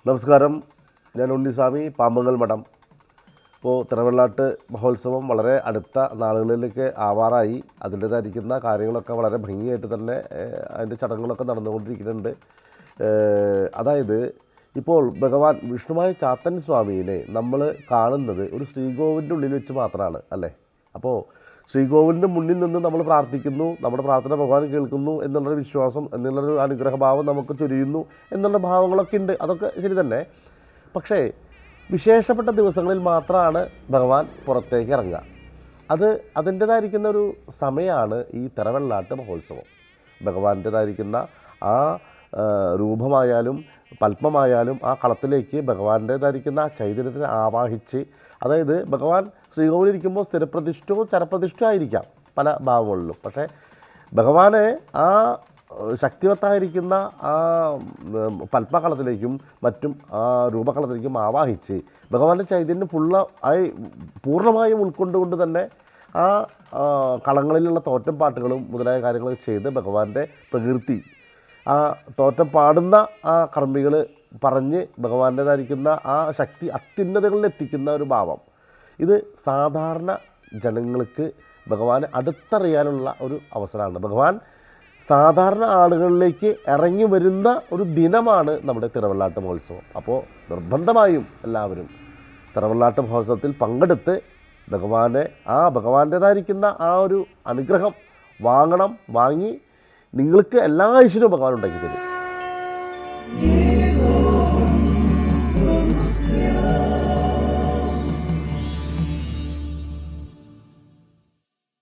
നമസ്കാരം, ഞാൻ ഉണ്ണിസ്വാമി, പാമ്പങ്ങൽ മഠം. ഇപ്പോൾ തിരുവള്ളാട്ട് മഹോത്സവം വളരെ അടുത്ത നാളുകളിലേക്ക് ആവാറായി. അതിൻ്റേതായിരിക്കുന്ന കാര്യങ്ങളൊക്കെ വളരെ ഭംഗിയായിട്ട് തന്നെ അതിൻ്റെ ചടങ്ങുകളൊക്കെ നടന്നുകൊണ്ടിരിക്കുന്നുണ്ട്. അതായത് ഇപ്പോൾ ഭഗവാൻ വിഷ്ണുമായ ചാത്തൻ സ്വാമീനെ നമ്മൾ കാണുന്നത് ഒരു ശ്രീകോവിലിൻ്റെ ഉള്ളിൽ വെച്ച് മാത്രമാണ് അല്ലേ. അപ്പോൾ ശ്രീകോവിലിൻ്റെ മുന്നിൽ നിന്ന് നമ്മൾ പ്രാർത്ഥിക്കുന്നു, നമ്മുടെ പ്രാർത്ഥന ഭഗവാൻ കേൾക്കുന്നു എന്നുള്ളൊരു വിശ്വാസം, എന്നുള്ളൊരു അനുഗ്രഹഭാവം നമുക്ക് ചൊരിയുന്നു എന്നുള്ള ഭാവങ്ങളൊക്കെ ഉണ്ട്. അതൊക്കെ ശരി തന്നെ. പക്ഷേ വിശേഷപ്പെട്ട ദിവസങ്ങളിൽ മാത്രമാണ് ഭഗവാൻ പുറത്തേക്ക് ഇറങ്ങുക. അതിൻ്റേതായിരിക്കുന്ന ഒരു സമയമാണ് ഈ തിരുവള്ളാട്ട് മഹോത്സവം. ഭഗവാന്റേതായിരിക്കുന്ന ആ രൂപമായാലും പത്മമായാലും ആ കളത്തിലേക്ക് ഭഗവാന്റേതായിരിക്കുന്ന ആ ചൈതന്യത്തിനെ ആവാഹിച്ച്, അതായത് ഭഗവാൻ ശ്രീകോവിലിരിക്കുമ്പോൾ സ്ഥിരപ്രതിഷ്ഠയോ ചരപ്രതിഷ്ഠയോ ആയിരിക്കാം പല ഭാവങ്ങളിലും. പക്ഷേ ഭഗവാനെ ആ ശക്തിവത്തായിരിക്കുന്ന ആ പത്മകളത്തിലേക്കും മറ്റും ആ രൂപകളത്തിലേക്കും ആവാഹിച്ച് ഭഗവാന്റെ ചൈതന്യം പൂർണ്ണമായും ഉൾക്കൊണ്ടുകൊണ്ട് തന്നെ ആ കളങ്ങളിലുള്ള തോറ്റം പാട്ടുകളും മുതലായ കാര്യങ്ങളൊക്കെ ചെയ്ത് ഭഗവാന്റെ പ്രകൃതി ആ തോറ്റം പാടുന്ന ആ കർമ്മികൾ പറഞ്ഞ് ഭഗവാന്റേതായിരിക്കുന്ന ആ ശക്തി അത്യുന്നതങ്ങളിൽ എത്തിക്കുന്ന ഒരു ഭാവം. ഇത് സാധാരണ ജനങ്ങൾക്ക് ഭഗവാനെ അടുത്തറിയാനുള്ള ഒരു അവസരമാണ്. ഭഗവാൻ സാധാരണ ആളുകളിലേക്ക് ഇറങ്ങി വരുന്ന ഒരു ദിനമാണ് നമ്മുടെ തിരുവള്ളാട്ട് മഹോത്സവം. അപ്പോൾ നിർബന്ധമായും എല്ലാവരും തിരുവള്ളാട്ട് മഹോത്സവത്തിൽ പങ്കെടുത്ത് ഭഗവാന്റേതായിരിക്കുന്ന ആ ഒരു അനുഗ്രഹം വാങ്ങി നിങ്ങൾക്ക് എല്ലാ ഐശ്വര്യവും ഭഗവാൻ ഉണ്ടാക്കി തരും.